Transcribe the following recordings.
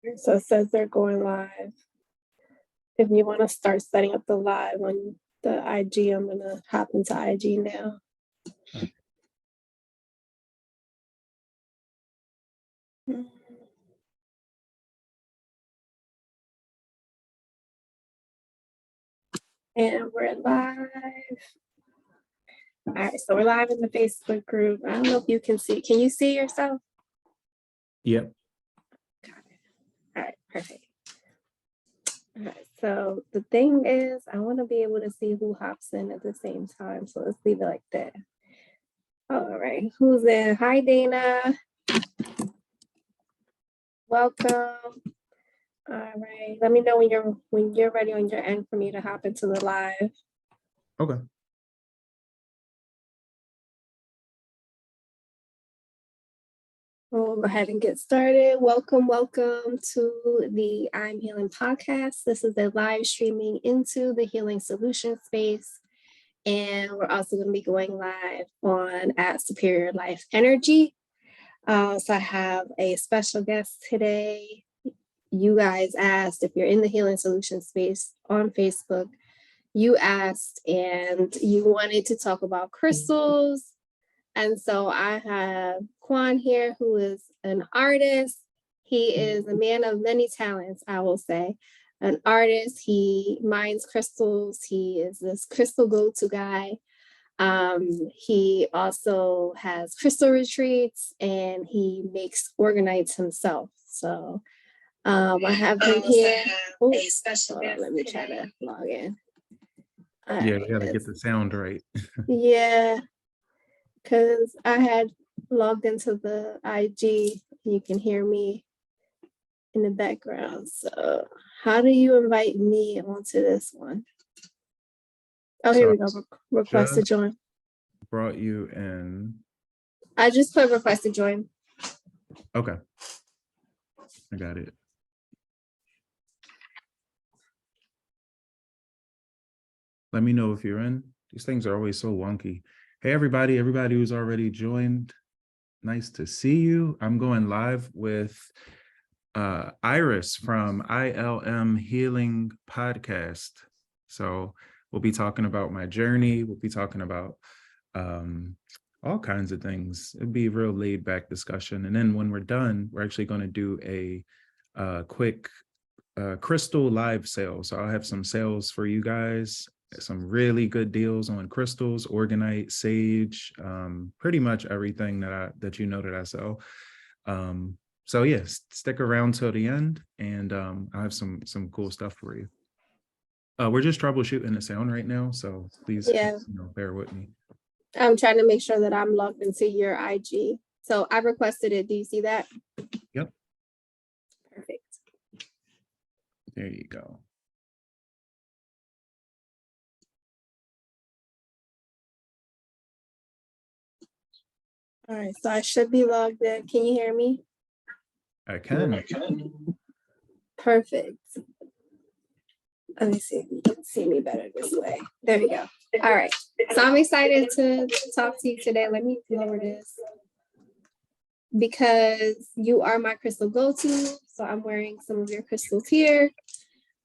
So it says they're going live. If you want to start setting up the live on the IG, I'm going to hop into IG now. And we're live. All right, so we're live in the Facebook group. I don't know if you can see. Can you see yourself? Yep. Got it. All right, perfect. All right, so the thing is, I want to be able to see who hops in at the same time. So let's leave it like that. All right, who's in? Hi, Dana. Welcome. All right, let me know when you're ready on your end for me to hop into the live. Okay. We'll go ahead and get started. Welcome to the I'm Healing podcast. This is a live streaming into the healing solution space. And we're also going to be going live on at Superior Life Energy. So I have a special guest today. You guys asked if you're in the healing solution space on Facebook. You asked and you wanted to talk about crystals. And so I have Quan here, who is an artist. He is a man of many talents, I will say. An artist, he mines crystals. He is this crystal go-to guy. He also has crystal retreats and he makes organites himself. So I have him here. Oh, let me try to log in. Yeah, we gotta get the sound right. Yeah. Because I had logged into the IG. You can hear me in the background. So how do you invite me onto this one? Oh, here we go. Request to join. Brought you in. I just put request to join. Okay. I got it. Let me know if you're in. These things are always so wonky. Hey, everybody who's already joined. Nice to see you. I'm going live with Iris from ILM Healing Podcast. So we'll be talking about my journey. We'll be talking about all kinds of things. It'd be a real laid back discussion. And then when we're done, we're actually going to do a quick crystal live sale. So I'll have some sales for you guys. Some really good deals on crystals, organite, sage, pretty much everything that you know that I sell. So yes, stick around till the end, and I have some cool stuff for you. We're just troubleshooting the sound right now, so please bear with me. I'm trying to make sure that I'm logged into your IG. So I requested it. Do you see that? Yep. Perfect. There you go. All right, so I should be logged in. Can you hear me? I can. Perfect. Let me see if you can see me better this way. There we go. All right. So I'm excited to talk to you today. Let me lower this because you are my crystal go-to. So I'm wearing some of your crystals here.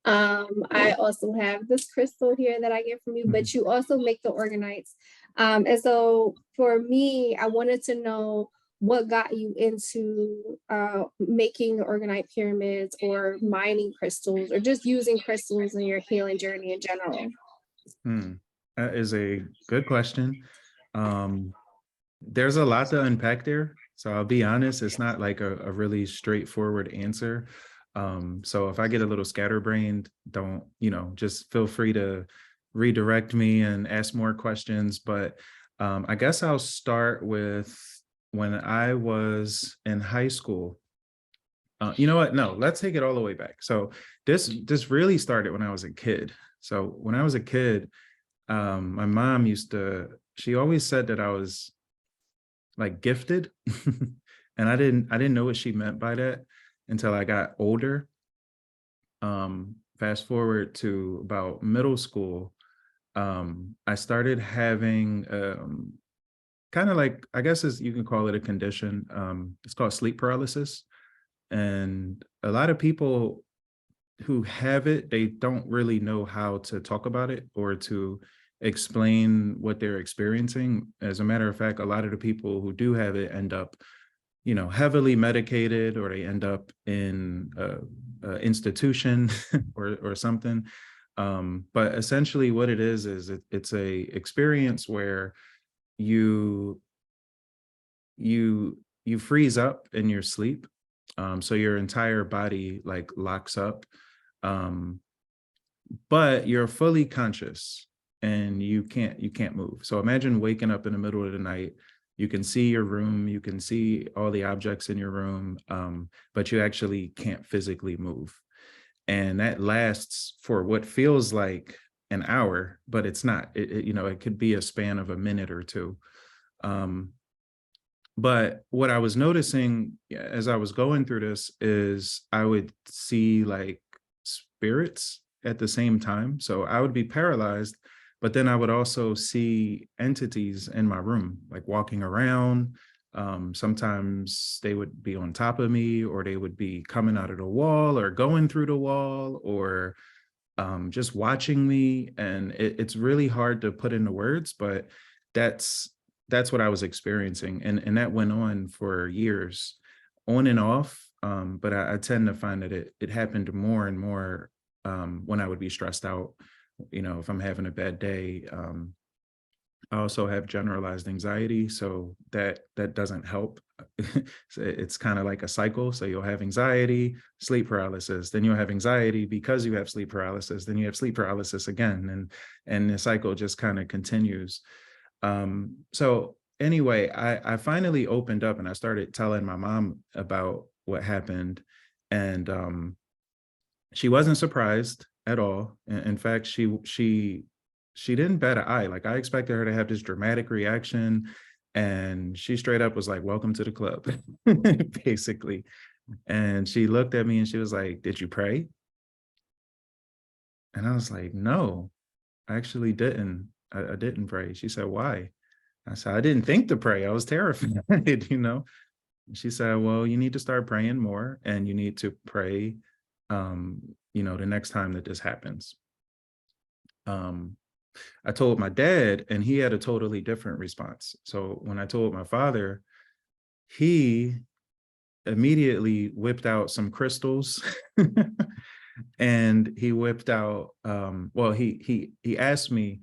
I also have this crystal here that I get from you, but you also make the organites. And so for me, I wanted to know what got you into making organite pyramids or mining crystals or just using crystals in your healing journey in general. That is a good question. There's a lot to unpack there. So I'll be honest, it's not like a really straightforward answer. So if I get a little scatterbrained, don't, just feel free to redirect me and ask more questions. But I guess I'll start with when I was in high school. You know what? No, let's take it all the way back. So this really started when I was a kid. So when I was a kid, my mom she always said that I was like gifted. And I didn't know what she meant by that until I got older. Fast forward to about middle school, I started having kind of like, I guess you can call it a condition. It's called sleep paralysis. And a lot of people who have it, they don't really know how to talk about it or to explain what they're experiencing. As a matter of fact, a lot of the people who do have it end up, heavily medicated, or they end up in a institution or something. But essentially what it is it's a experience where you you freeze up in your sleep. So your entire body like locks up. Um, but you're fully conscious and you can't move. So imagine waking up in the middle of the night. You can see your room, you can see all the objects in your room, but you actually can't physically move. And that lasts for what feels like an hour, but it's not. It could be a span of a minute or two. Um, but what I was noticing as I was going through this is I would see like spirits at the same time. So I would be paralyzed, but then I would also see entities in my room, like walking around. Sometimes they would be on top of me, or they would be coming out of the wall or going through the wall, or just watching me. And it's really hard to put into words, but that's that's what I was experiencing. And that went on for years, on and off. But I tend to find that it happened more and more when I would be stressed out, if I'm having a bad day. I also have generalized anxiety, so that doesn't help. So it's kind of like a cycle. So you'll have anxiety, sleep paralysis, then you'll have anxiety because you have sleep paralysis, then you have sleep paralysis again, and the cycle just kind of continues. So anyway, I finally opened up and I started telling my mom about what happened, and she wasn't surprised at all. In fact, she didn't bat an eye. Like I expected her to have this dramatic reaction, and she straight up was like, "Welcome to the club," basically. And she looked at me and she was like, "Did you pray?" And I was like, "No, I actually didn't. I didn't pray." She said, "Why?" I said, "I didn't think to pray. I was terrified." She said, "Well, you need to start praying more, and you need to pray, the next time that this happens." Um, I told my dad, and he had a totally different response. So when I told my father, he immediately whipped out some crystals, and he whipped out. Well, he asked me,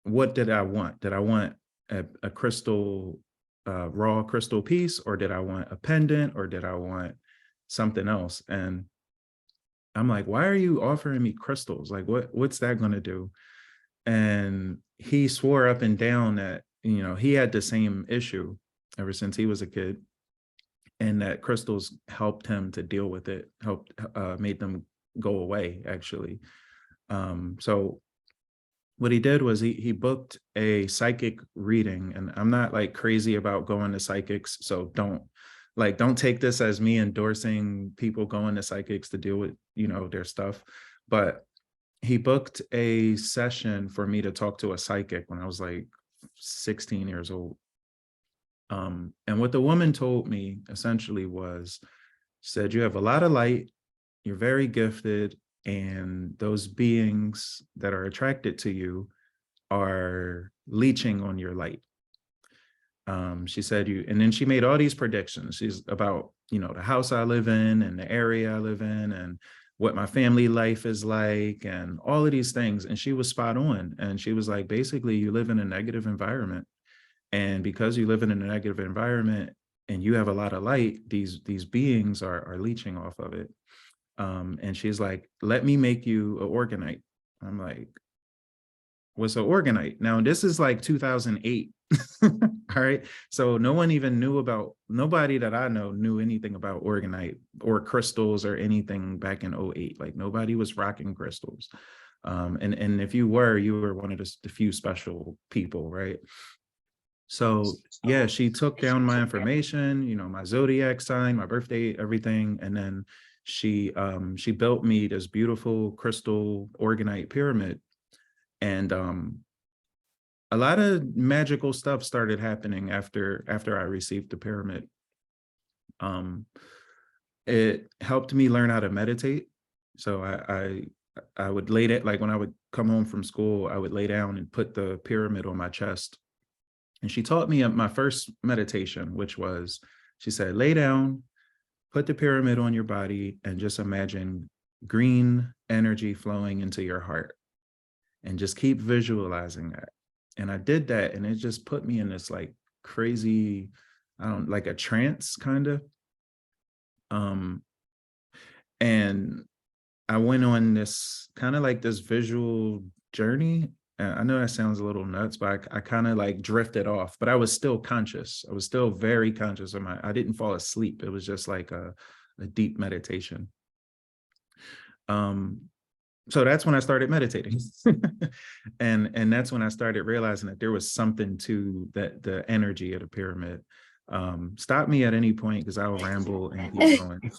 what did I want? Did I want a crystal, raw crystal piece, or did I want a pendant, or did I want something else? And I'm like, why are you offering me crystals? Like, what's that going to do? And he swore up and down that, he had the same issue ever since he was a kid, and that crystals helped him to deal with it, helped, made them go away, actually. So what he did was he booked a psychic reading, and I'm not like crazy about going to psychics, so don't take this as me endorsing people going to psychics to deal with, their stuff. But he booked a session for me to talk to a psychic when I was like 16 years old. And what the woman told me essentially was, said, "You have a lot of light, you're very gifted, and those beings that are attracted to you are leeching on your light." She said, and then she made all these predictions. She's about, the house I live in and the area I live in and what my family life is like and all of these things. And she was spot on. And she was like, basically, you live in a negative environment. And because you live in a negative environment and you have a lot of light, these beings are leeching off of it. And she's like, "Let me make you an organite." I'm like, "What's an organite?" Now, this is like 2008. All right. So nobody that I know knew anything about organite or crystals or anything back in '08. Like nobody was rocking crystals. And if you were one of the few special people, right? So yeah, she took down my information, my zodiac sign, my birthday, everything. And then she built me this beautiful crystal organite pyramid. And a lot of magical stuff started happening after I received the pyramid. Um, it helped me learn how to meditate. So I would lay it, like when I would come home from school, I would lay down and put the pyramid on my chest. And she taught me my first meditation, which was, she said, lay down, put the pyramid on your body, and just imagine green energy flowing into your heart, and just keep visualizing that. And I did that, and it just put me in this like crazy, I don't, like a trance kind of. And I went on this kind of like this visual journey. I know that sounds a little nuts, but I kind of like drifted off, but I was still conscious. I was still very conscious of I didn't fall asleep. It was just like a deep meditation. So that's when I started meditating. and that's when I started realizing that there was something to that, the energy of the pyramid. Stop me at any point because I'll ramble and keep going.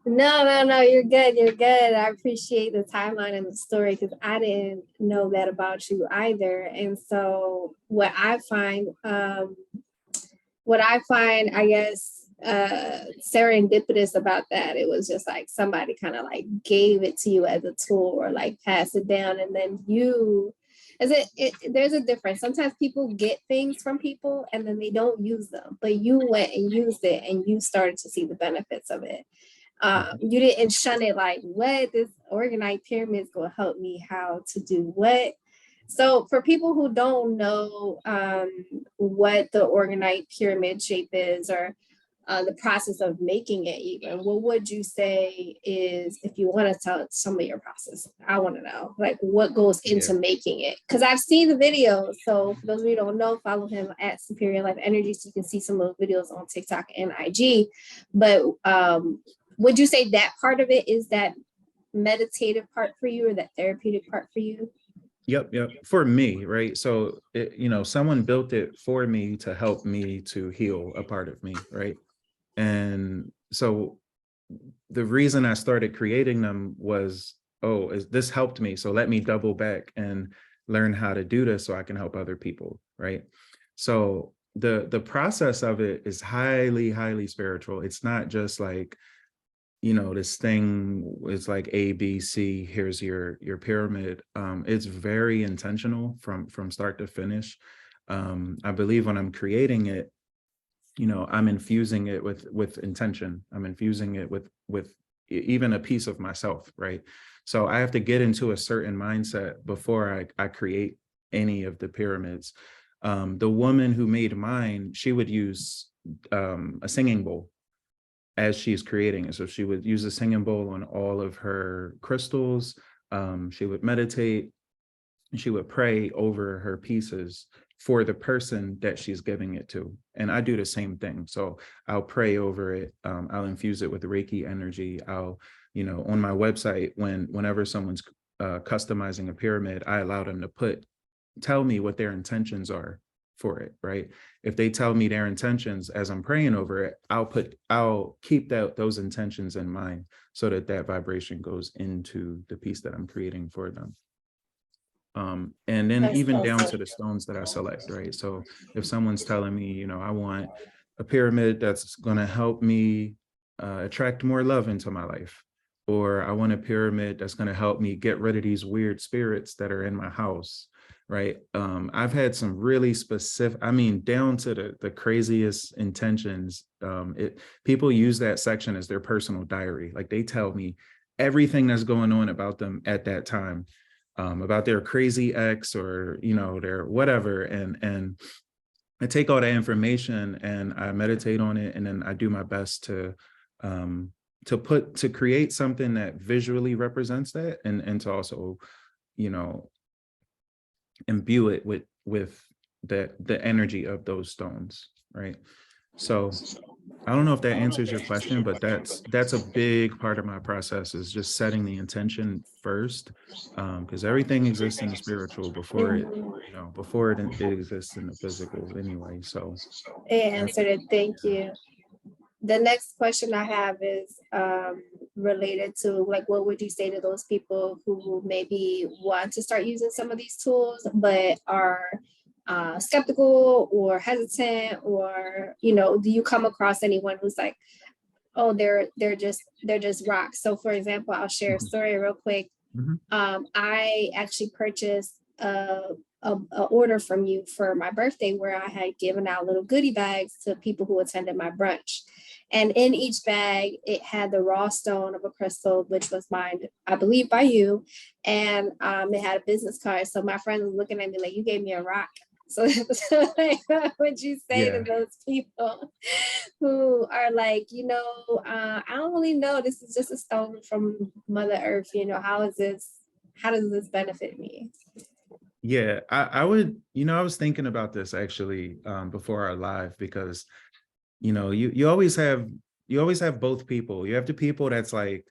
No, you're good. You're good. I appreciate the timeline and the story because I didn't know that about you either. And so what I find, I guess, serendipitous about that, it was just like somebody kind of like gave it to you as a tool or like passed it down. And then there's a difference. Sometimes people get things from people and then they don't use them, but you went and used it and you started to see the benefits of it. You didn't shun it like, what, this organite pyramid is going to help me how to do what. So for people who don't know what the organite pyramid shape is, or the process of making it even, what would you say is, if you want to tell some of your process, I want to know like what goes into making it, because I've seen the videos. So for those of you who don't know, follow him at Superior Life Energy so you can see some of the videos on TikTok and IG. But would you say that part of it is that meditative part for you, or that therapeutic part for you? Yep. For me, right? So, someone built it for me to help me to heal a part of me, right? And so the reason I started creating them was, this helped me. So let me double back and learn how to do this so I can help other people, right? So the process of it is highly, highly spiritual. It's not just like, this thing is like ABC, here's your pyramid. It's very intentional from start to finish. I believe when I'm creating it, I'm infusing it with intention. I'm infusing it with even a piece of myself, right? So I have to get into a certain mindset before I create any of the pyramids. The woman who made mine, she would use a singing bowl as she's creating it. So she would use a singing bowl on all of her crystals. She would meditate, and she would pray over her pieces for the person that she's giving it to. And I do the same thing. So I'll pray over it. I'll infuse it with Reiki energy. I'll, on my website, whenever someone's customizing a pyramid, I allow them to tell me what their intentions are for it, right? If they tell me their intentions as I'm praying over it, I'll keep those intentions in mind so that vibration goes into the piece that I'm creating for them. And then even down to the stones that I select, right? So if someone's telling me, I want a pyramid that's going to help me attract more love into my life, or I want a pyramid that's going to help me get rid of these weird spirits that are in my house, right? I've had some really specific, down to the craziest intentions. People use that section as their personal diary. Like they tell me everything that's going on about them at that time. About their crazy ex, or their whatever, and I take all that information and I meditate on it, and then I do my best to create something that visually represents that, and to also imbue it with the energy of those stones, right? So I don't know if that answers your question, but that's a big part of my process, is just setting the intention first, because everything exists in the spiritual before it exists in the physical anyway. So It answered it. Thank you. The next question I have is related to, like, what would you say to those people who maybe want to start using some of these tools but are skeptical or hesitant, or do you come across anyone who's like, Oh, they're just rocks. So for example, I'll share a Mhm, story real quick. mhm. I actually purchased a order from you for my birthday where I had given out little goodie bags to people who attended my brunch. And in each bag, it had the raw stone of a crystal, which was mined, I believe, by you. And it had a business card. So my friend was looking at me like, you gave me a rock. So like, what would you say to Yeah. those people who are like, I don't really know. This is just a stone from Mother Earth. How does this benefit me? Yeah, I would, I was thinking about this actually before our live because, you always have both people. You have the people that's like,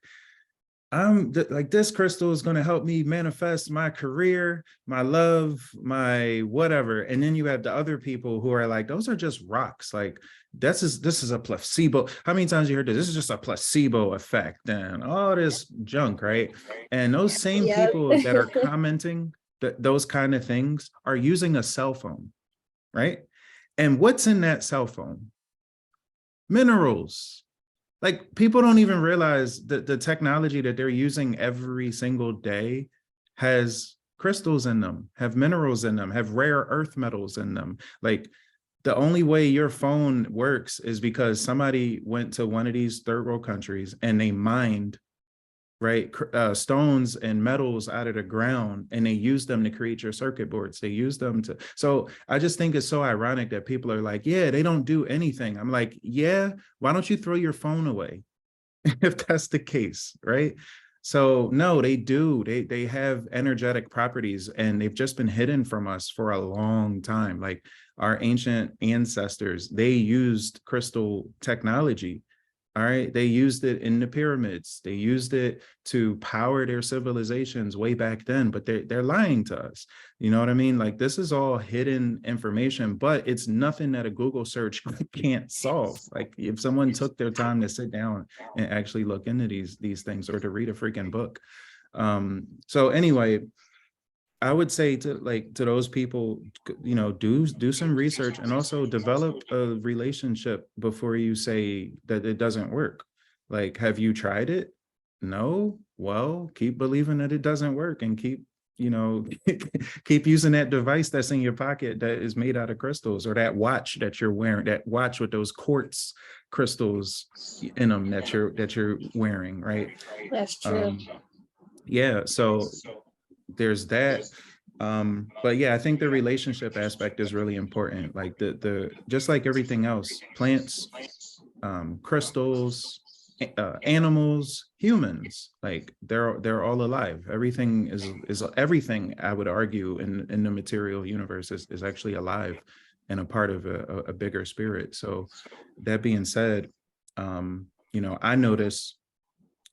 like this crystal is going to help me manifest my career, my love, my whatever. And then you have the other people who are like, those are just rocks. Like this is a placebo. How many times you heard this? This is just a placebo effect and all this junk, right? And those same Yep. people that are commenting those kind of things are using a cell phone, right? And what's in that cell phone? Minerals. Like people don't even realize that the technology that they're using every single day has crystals in them, have minerals in them, have rare earth metals in them. Like the only way your phone works is because somebody went to one of these third world countries and they mined, right, stones and metals out of the ground, and they use them to create your circuit boards. They use them to. So I just think it's so ironic that people are like, yeah, they don't do anything. I'm like, yeah, why don't you throw your phone away? If that's the case, right? So no, they do. They have energetic properties, and they've just been hidden from us for a long time. Like our ancient ancestors, they used crystal technology. All right. They used it in the pyramids. They used it to power their civilizations way back then, but they're lying to us. You know what I mean? Like this is all hidden information, but it's nothing that a Google search can't solve. Like if someone took their time to sit down and actually look into these things, or to read a freaking book. So anyway, I would say to those people, do some research and also develop a relationship before you say that it doesn't work. Like, have you tried it? No. Well, keep believing that it doesn't work, and keep using that device that's in your pocket that is made out of crystals, or that watch that you're wearing, that watch with those quartz crystals in them that you're wearing, right? That's true. Um, yeah, so there's that. But yeah, I think the relationship aspect is really important. Like the just like everything else, plants, crystals, animals, humans, like they're all alive. Everything is everything, I would argue, in the material universe is actually alive and a part of a bigger spirit. So that being said, I notice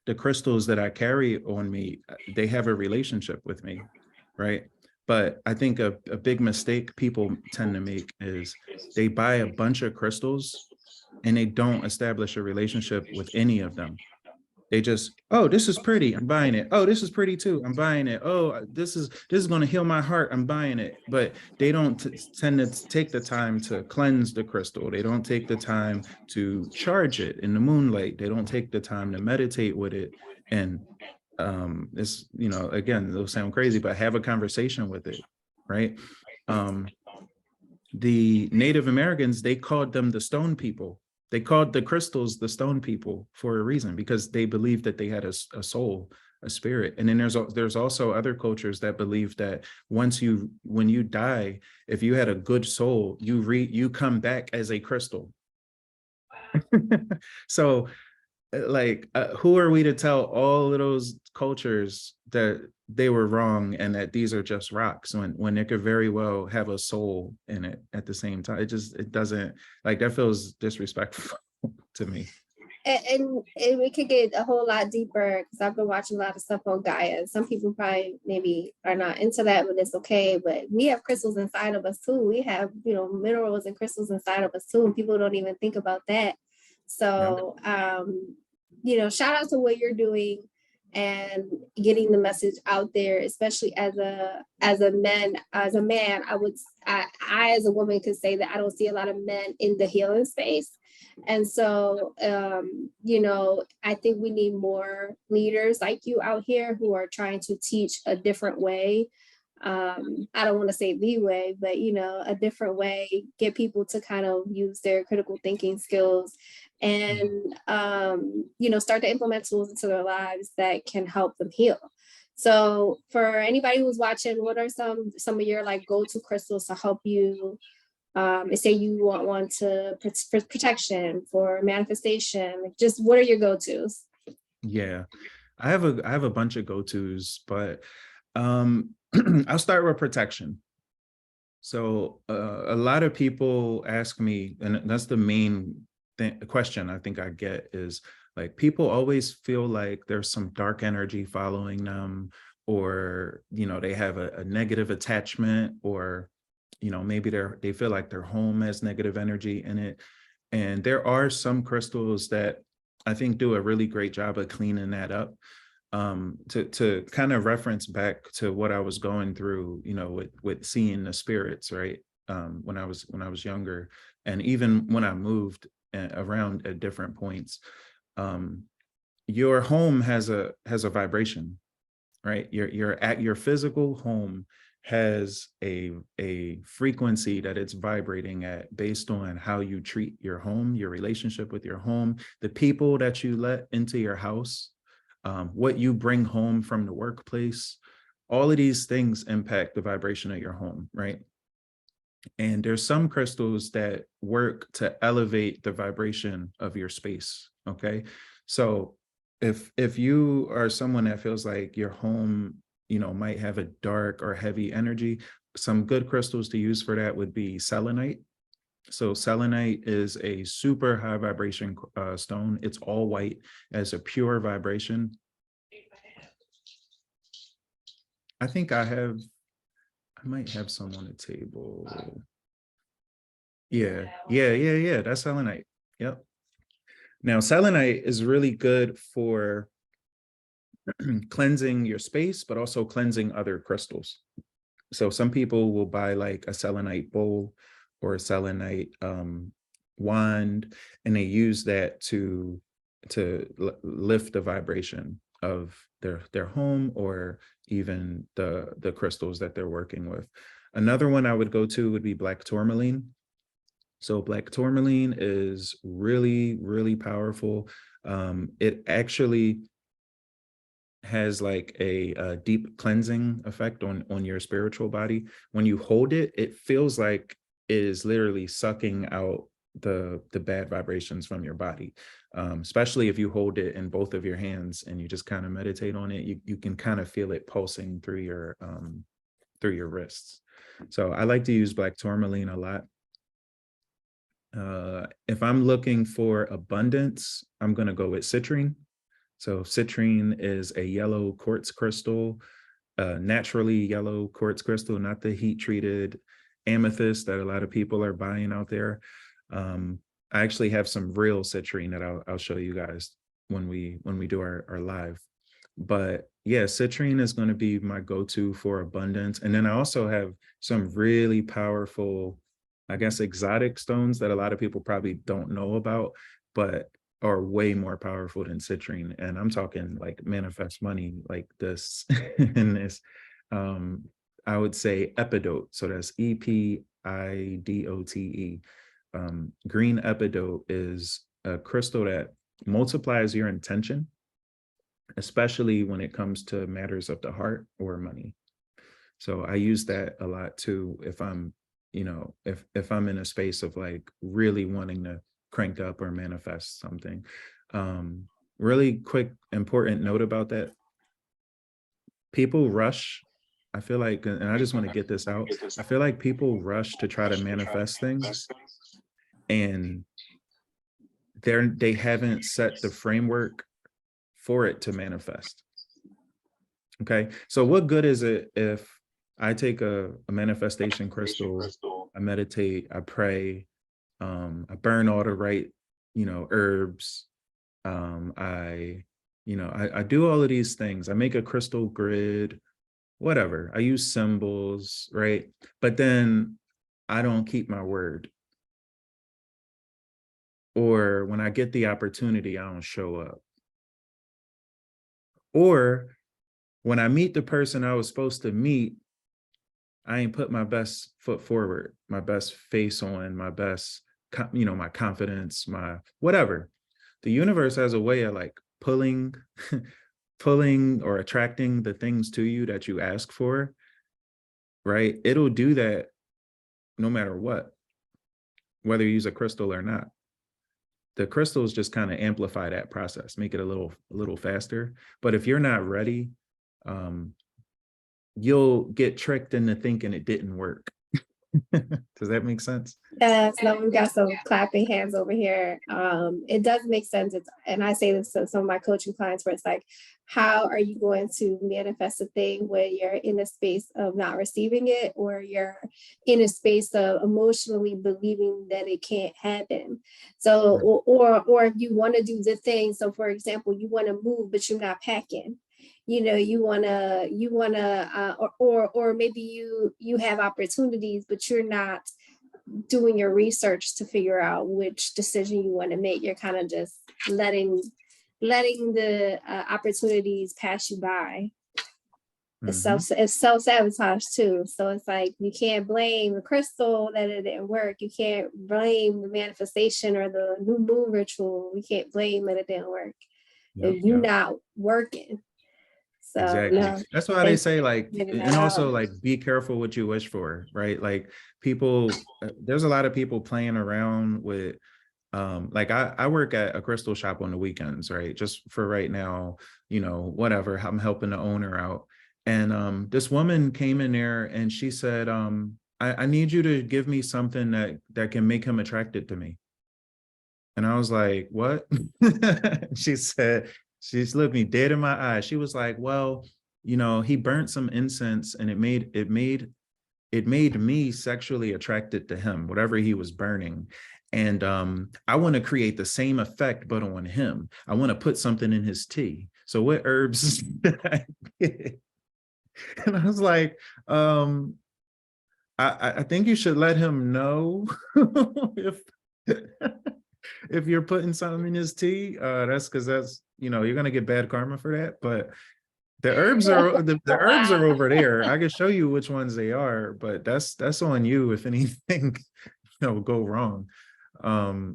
the crystals that I carry on me, they have a relationship with me, right? But I think a big mistake people tend to make is they buy a bunch of crystals and they don't establish a relationship with any of them. They just, oh, this is pretty, I'm buying it. Oh, this is pretty too, I'm buying it. Oh, this is going to heal my heart, I'm buying it. But they don't tend to take the time to cleanse the crystal. They don't take the time to charge it in the moonlight. They don't take the time to meditate with it. And it's, again, it'll sound crazy, but have a conversation with it, right? um the Native Americans, they called them the stone people. They called the crystals the stone people for a reason, because they believed that they had a soul, a spirit. And then there's also other cultures that believe that when you die, if you had a good soul, you come back as a crystal. So like who are we to tell all of those cultures that they were wrong and that these are just rocks, when it could very well have a soul in it at the same time? It doesn't, like, that feels disrespectful to me. And we could get a whole lot deeper because I've been watching a lot of stuff on Gaia. Some people probably maybe are not into that, but it's okay. But we have crystals inside of us too. We have, minerals and crystals inside of us too, and people don't even think about that. Yeah. So, shout out to what you're doing. and getting the message out there, especially as a man, I as a woman could say that I don't see a lot of men in the healing space. And so, I think we need more leaders like you out here who are trying to teach a different way. I don't want to say the way, but a different way, get people to kind of use their critical thinking skills and start to implement tools into their lives that can help them heal. So for anybody who's watching, what are some of your like go-to crystals to help you, say you want one for protection, for manifestation, like just what are your go-tos? Yeah, I have a bunch of go-tos, but I'll start with protection. So a lot of people ask me, and that's the main question I think I get is like, people always feel like there's some dark energy following them, or they have a negative attachment, or maybe they feel like their home has negative energy in it. And there are some crystals that I think do a really great job of cleaning that up. To kind of reference back to what I was going through, with seeing the spirits, right? When I was younger, and even when I moved around at different points, your home has a vibration, right? Your physical home has a frequency that it's vibrating at, based on how you treat your home, your relationship with your home, the people that you let into your house, what you bring home from the workplace. All of these things impact the vibration of your home, right? And there's some crystals that work to elevate the vibration of your space. Okay. So if you are someone that feels like your home, might have a dark or heavy energy, some good crystals to use for that would be selenite. So selenite is a super high vibration stone. It's all white, as a pure vibration. I might have some on the table. Yeah. That's selenite. Yep. Now, selenite is really good for cleansing your space, but also cleansing other crystals. So some people will buy like a selenite bowl or a selenite wand, and they use that to lift the vibration of their home, or even the crystals that they're working with. Another one I would go to would be black tourmaline. So black tourmaline is really, really powerful. It actually has like a deep cleansing effect on your spiritual body. When you hold it, it feels like it is literally sucking out the bad vibrations from your body. Especially if you hold it in both of your hands and you just kind of meditate on it, you can kind of feel it pulsing through your wrists. So I like to use black tourmaline a lot. If I'm looking for abundance, I'm going to go with citrine. So citrine is a yellow quartz crystal, naturally yellow quartz crystal, not the heat treated amethyst that a lot of people are buying out there. I actually have some real citrine that I'll show you guys when we do our live. But yeah, citrine is going to be my go-to for abundance. And then I also have some really powerful, I guess, exotic stones that a lot of people probably don't know about, but are way more powerful than citrine. And I'm talking like manifest money like this. And this, I would say epidote. So that's EPIDOTE. Green epidote is a crystal that multiplies your intention, especially when it comes to matters of the heart or money. So I use that a lot too, if I'm, if I'm in a space of like really wanting to crank up or manifest something. Really quick, important note about that. People rush. I feel like, and I just want to get this out. I feel like people rush to try to manifest things, and they haven't set the framework for it to manifest. Okay. So what good is it if I take a manifestation crystal, I meditate, I pray, I burn all the right, herbs, I, I do all of these things. I make a crystal grid, whatever. I use symbols, right? But then I don't keep my word. Or when I get the opportunity, I don't show up. Or when I meet the person I was supposed to meet, I ain't put my best foot forward, my best face on, my best, my confidence, my whatever. The universe has a way of like pulling, pulling or attracting the things to you that you ask for, right? It'll do that no matter what, whether you use a crystal or not. The crystals just kind of amplify that process, make it a little faster. But if you're not ready, you'll get tricked into thinking it didn't work. Does that make sense? Yes, no, we've got some clapping hands over here. It does make sense. And I say this to some of my coaching clients where it's like, how are you going to manifest a thing when you're in a space of not receiving it, or you're in a space of emotionally believing that it can't happen? So, or if you want to do the thing, so for example, you want to move, but you're not packing. You wanna, or maybe you have opportunities, but you're not doing your research to figure out which decision you want to make. You're kind of just letting the opportunities pass you by. It's self-sabotage too. So it's like you can't blame the crystal that it didn't work. You can't blame the manifestation or the new moon ritual. You can't blame that it didn't work. If you're not working. So exactly. no, That's why they say like, and also like, be careful what you wish for, right? Like people, there's a lot of people playing around with, like I work at a crystal shop on the weekends, right? Just for right now, whatever, I'm helping the owner out. And this woman came in there and she said, I need you to give me something that can make him attracted to me. And I was like, what? She said, she's looked me dead in my eyes. She was like, well, he burnt some incense and it made me sexually attracted to him, whatever he was burning. And I want to create the same effect, but on him. I want to put something in his tea. So what herbs did I get? And I was like, I think you should let him know if if you're putting something in his tea. That's because you're gonna get bad karma for that. But the herbs are the herbs are over there. I can show you which ones they are, but that's on you if anything go wrong.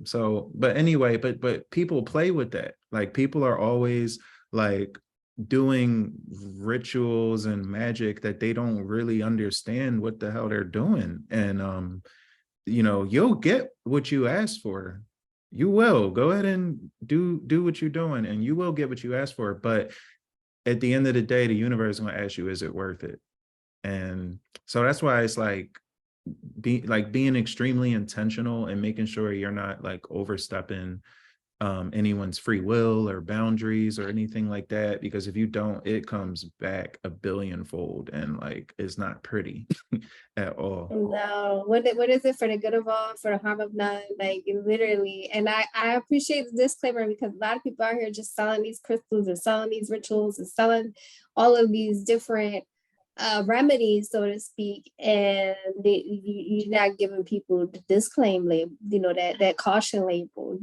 So but anyway, but people play with that. Like people are always like doing rituals and magic that they don't really understand what the hell they're doing. And you'll get what you ask for. You will go ahead and do what you're doing, and you will get what you ask for. But at the end of the day, the universe is going to ask you, is it worth it? And so that's why it's like being extremely intentional and making sure you're not like overstepping anyone's free will or boundaries or anything like that, because if you don't, it comes back a billionfold and like it's not pretty at all. no, what is it, for the good of all, for the harm of none? Like literally. And I appreciate the disclaimer, because a lot of people out here just selling these crystals or selling these rituals and selling all of these different remedies, so to speak, and you're not giving people the disclaim label, that caution label.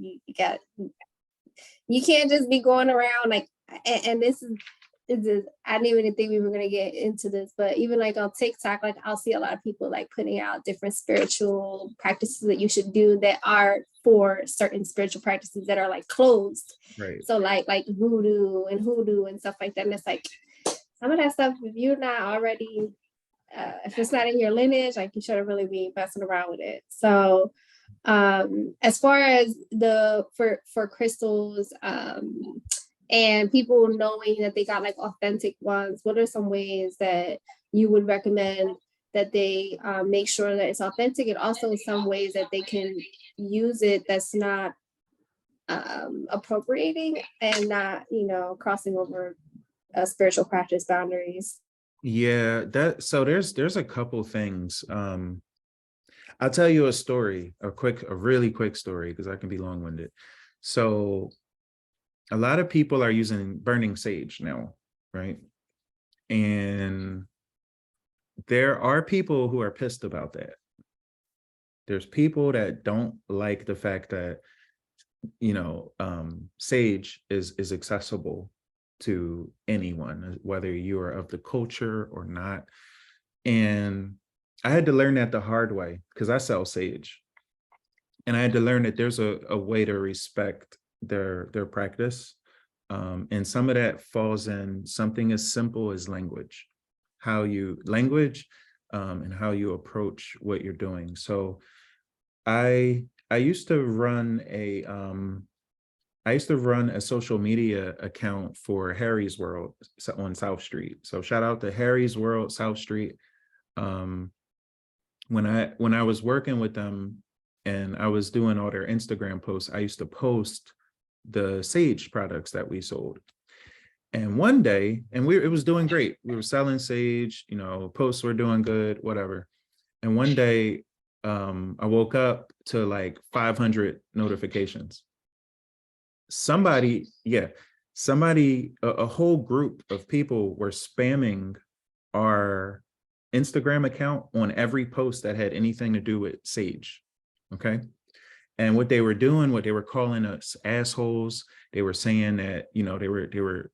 You can't just be going around like, and this is I didn't even think we were going to get into this, but even like on TikTok, like I'll see a lot of people like putting out different spiritual practices that you should do that are for certain spiritual practices that are like closed. Right. So like voodoo and hoodoo and stuff like that. And it's like some of that stuff, if you're not already, if it's not in your lineage, like you shouldn't really be messing around with it. So as far as for crystals, and people knowing that they got like authentic ones, what are some ways that you would recommend that they make sure that it's authentic, and also some ways that they can use it that's not appropriating and not crossing over spiritual practice boundaries? Yeah, so there's a couple things. I'll tell you a story, a really quick story, because I can be long-winded. So a lot of people are using burning sage now, right? And there are people who are pissed about that. There's people that don't like the fact that, sage is accessible to anyone, whether you are of the culture or not. And I had to learn that the hard way because I sell sage. And I had to learn that there's a way to respect their practice. And some of that falls in something as simple as language, and how you approach what you're doing. So I used to run a social media account for Harry's World on South Street. So shout out to Harry's World, South Street. Um, when I was working with them and I was doing all their Instagram posts, I used to post the sage products that we sold. And one day, it was doing great. We were selling sage, posts were doing good, whatever. And one day, I woke up to like 500 notifications. A whole group of people were spamming our Instagram account on every post that had anything to do with sage. Okay. And what they were calling us assholes. They were saying that, they were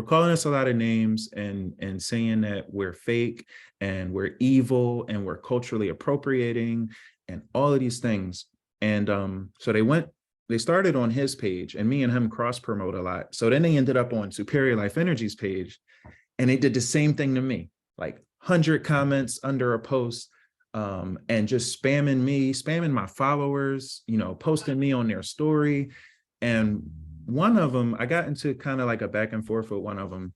calling us a lot of names and saying that we're fake and we're evil and we're culturally appropriating and all of these things. And so they started on his page, and me and him cross promote a lot. So then they ended up on Superior Life Energy's page, and they did the same thing to me, like 100 comments under a post. And just spamming my followers, posting me on their story. And one of them, I got into kind of like a back and forth with one of them.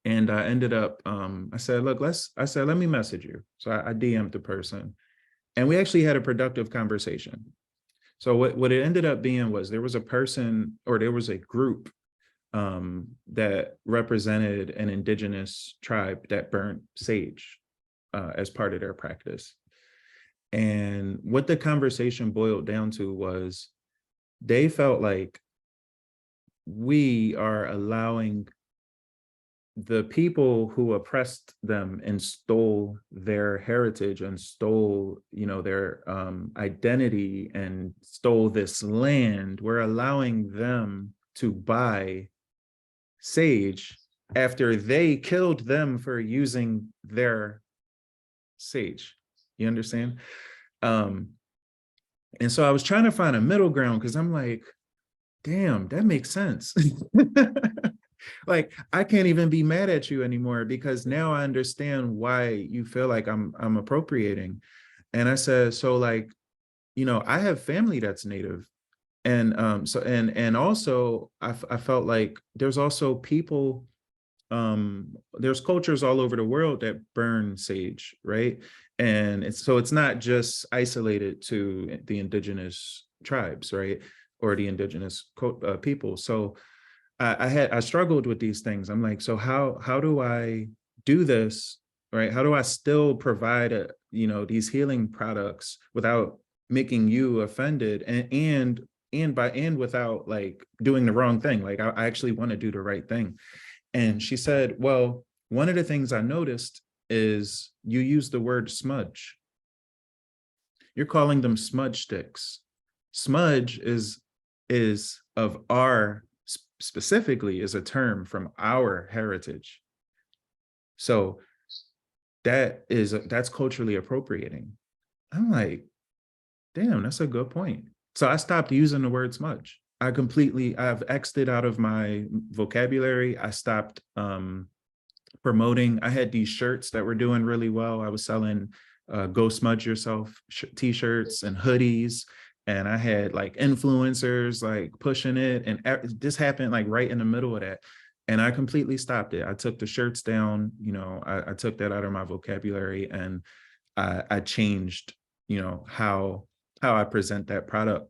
And I ended up, I said, look, let me message you. So I DM'd the person, and we actually had a productive conversation. So what it ended up being was there was a group that represented an indigenous tribe that burnt sage as part of their practice. And what the conversation boiled down to was they felt like we are allowing the people who oppressed them and stole their heritage and stole, their identity and stole this land. We're allowing them to buy sage after they killed them for using their sage. You understand? And so I was trying to find a middle ground because I'm like, damn, that makes sense. Like, I can't even be mad at you anymore because now I understand why you feel like I'm appropriating. And I said, so like, I have family that's Native. And and also I felt like there's also people, there's cultures all over the world that burn sage, right? And it's not just isolated to the indigenous tribes, right? Or the indigenous people. So I struggled with these things. I'm like, so how do I do this, right? How do I still provide these healing products without making you offended and without like doing the wrong thing? Like I actually want to do the right thing. And she said, well, one of the things I noticed is you use the word smudge. You're calling them smudge sticks. Smudge is of our, specifically is a term from our heritage. So that's culturally appropriating. I'm like, damn, that's a good point. So I stopped using the word smudge. I've X'd it out of my vocabulary. I stopped promoting. I had these shirts that were doing really well. I was selling Go Smudge Yourself t-shirts and hoodies. And I had like influencers like pushing it. And this happened like right in the middle of that. And I completely stopped it. I took the shirts down, I took that out of my vocabulary, and I changed, how I present that product.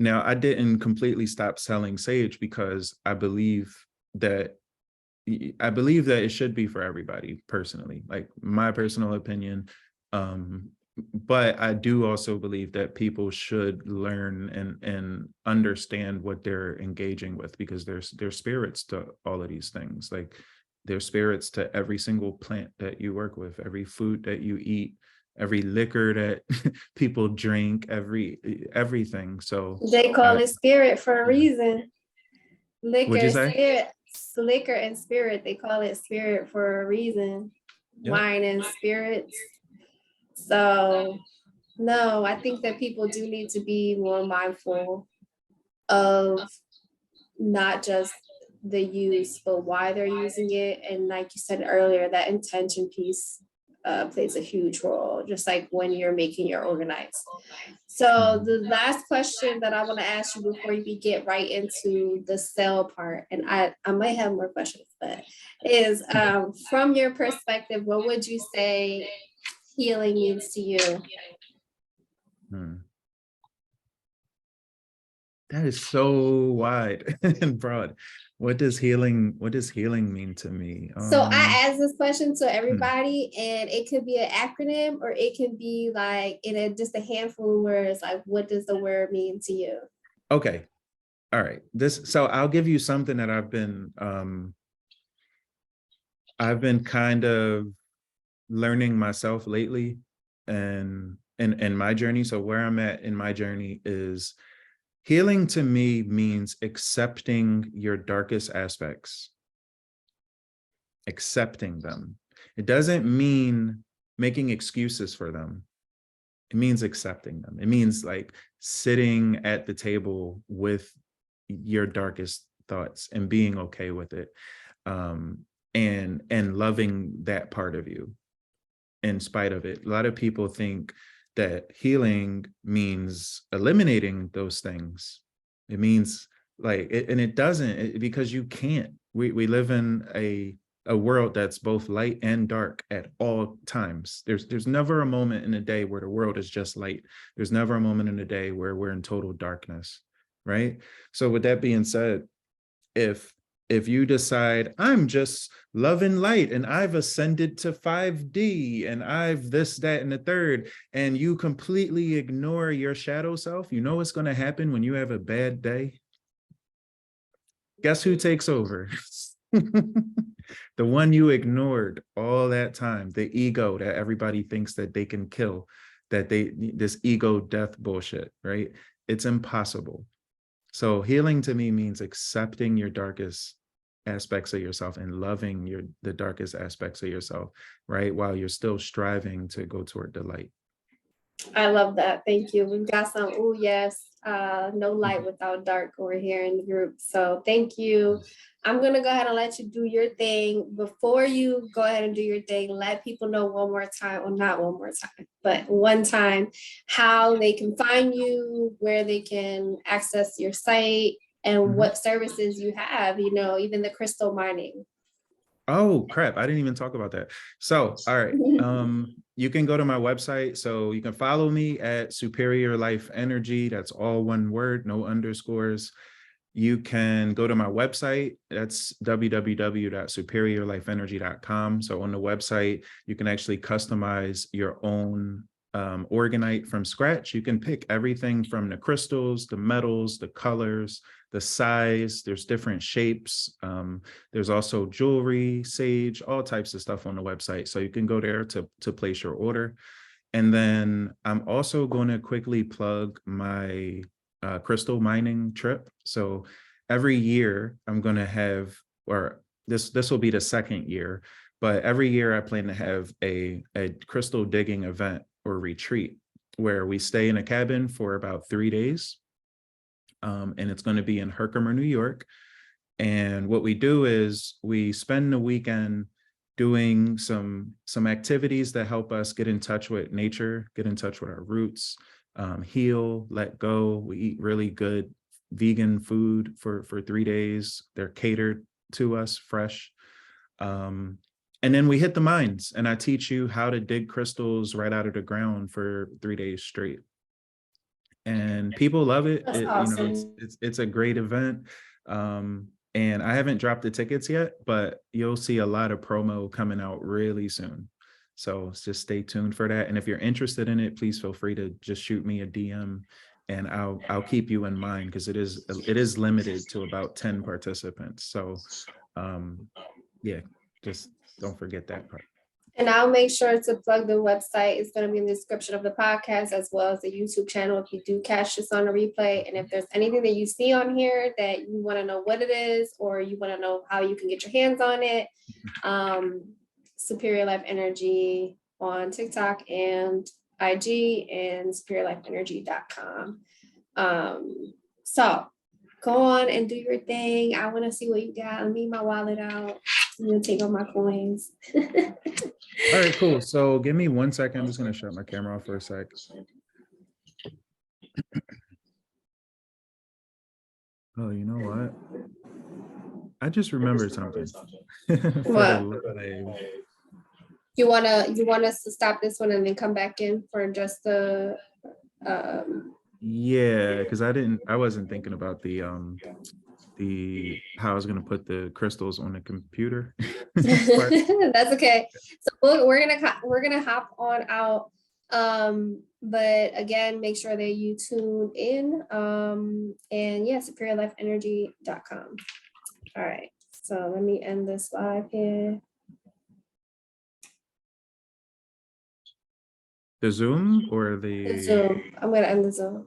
Now, I didn't completely stop selling sage because I believe that it should be for everybody personally, like my personal opinion. but I do also believe that people should learn and understand what they're engaging with, because there's spirits to all of these things. Like there's spirits to every single plant that you work with, every food that you eat, every liquor that people drink, everything. So They call I it spirit for a yeah. reason. What'd you Liquor, say? spirit, liquor and spirit, they call it spirit for a reason. Yep. Wine and spirits. So no, I think that people do need to be more mindful of not just the use, but why they're using it. And like you said earlier, that intention piece plays a huge role, just like when you're making your organized. So Mhm. the last question that I want to ask you before we get right into the sell part, and I might have more questions, but is from your perspective, what would you say healing means to you? Hmm. That is so wide and broad. What does healing mean to me? So I asked this question to Hmm. everybody, and it could be an acronym or it can be like in just a handful of words. Like, what does the word mean to you? Okay. All right. So I'll give you something that I've been kind of learning myself lately, and in my journey. So where I'm at in my journey is healing to me means accepting your darkest aspects, accepting them. It doesn't mean making excuses for them. It means accepting them. It means like sitting at the table with your darkest thoughts and being okay with it, and loving that part of you in spite of it. A lot of people think that healing means eliminating those things. It means like it, and it doesn't, because you can't. We live in a world that's both light and dark at all times. There's never a moment in a day where the world is just light. There's never a moment in a day where we're in total darkness, right? So with that being said, if you decide I'm just loving light and I've ascended to 5D and I've this, that, and the third, and you completely ignore your shadow self, you know what's going to happen when you have a bad day? Guess who takes over? The one you ignored all that time, the ego that everybody thinks that they can kill, this ego death bullshit, right? It's impossible. So healing to me means accepting your darkest aspects of yourself and loving the darkest aspects of yourself, right? While you're still striving to go toward the light. I love that. Thank you. We've got some, oh, yes, no light without dark over here in the group. So thank you. I'm going to go ahead and let you do your thing. Before you go ahead and do your thing, let people know one more time, well, not one more time, but one time, how they can find you, where they can access your site, and Mhm. what services you have, you know, even the crystal mining. Oh crap, I didn't even talk about that. So, all right. You can go to my website. So you can follow me at Superior Life Energy. That's all one word, no underscores. You can go to my website. That's www.superiorlifeenergy.com. So on the website, you can actually customize your own organite from scratch. You can pick everything from the crystals, the metals, the colors, the size. There's different shapes. There's also jewelry, sage, all types of stuff on the website. So you can go there to place your order. And then I'm also going to quickly plug my crystal mining trip. So every year I'm going to have, or this will be the second year, but every year I plan to have a crystal digging event or retreat where we stay in a cabin for about 3 days. And it's going to be in Herkimer, New York. And what we do is we spend the weekend doing some activities that help us get in touch with nature, get in touch with our roots, heal, let go. We eat really good vegan food for 3 days. They're catered to us fresh. And then we hit the mines, and I teach you how to dig crystals right out of the ground for 3 days straight. And people love it. That's It's awesome. it's a great event. And I haven't dropped the tickets yet, but you'll see a lot of promo coming out really soon. So just stay tuned for that. And if you're interested in it, please feel free to just shoot me a DM, and I'll keep you in mind, because it is limited to about 10 participants. So yeah, just don't forget that part. And I'll make sure to plug the website. It's going to be in the description of the podcast, as well as the YouTube channel if you do catch this on a replay. And if there's anything that you see on here that you want to know what it is, or you want to know how you can get your hands on it, Superior Life Energy on TikTok and IG, and superiorlifeenergy.com. So go on and do your thing. I want to see what you got. Let me my wallet out. I'm going to take all my coins. All right, cool. So give me 1 second. I'm just going to shut my camera off for a sec. Oh, you know what? I just remembered something. What? You want us to stop this one and then come back in for just the yeah, because I wasn't thinking about the how I was gonna put the crystals on the computer. That's okay. So we're gonna hop on out. But again, make sure that you tune in. And yeah, superiorlifeenergy.com. All right. So let me end this live here. The Zoom or the Zoom. I'm gonna end the Zoom.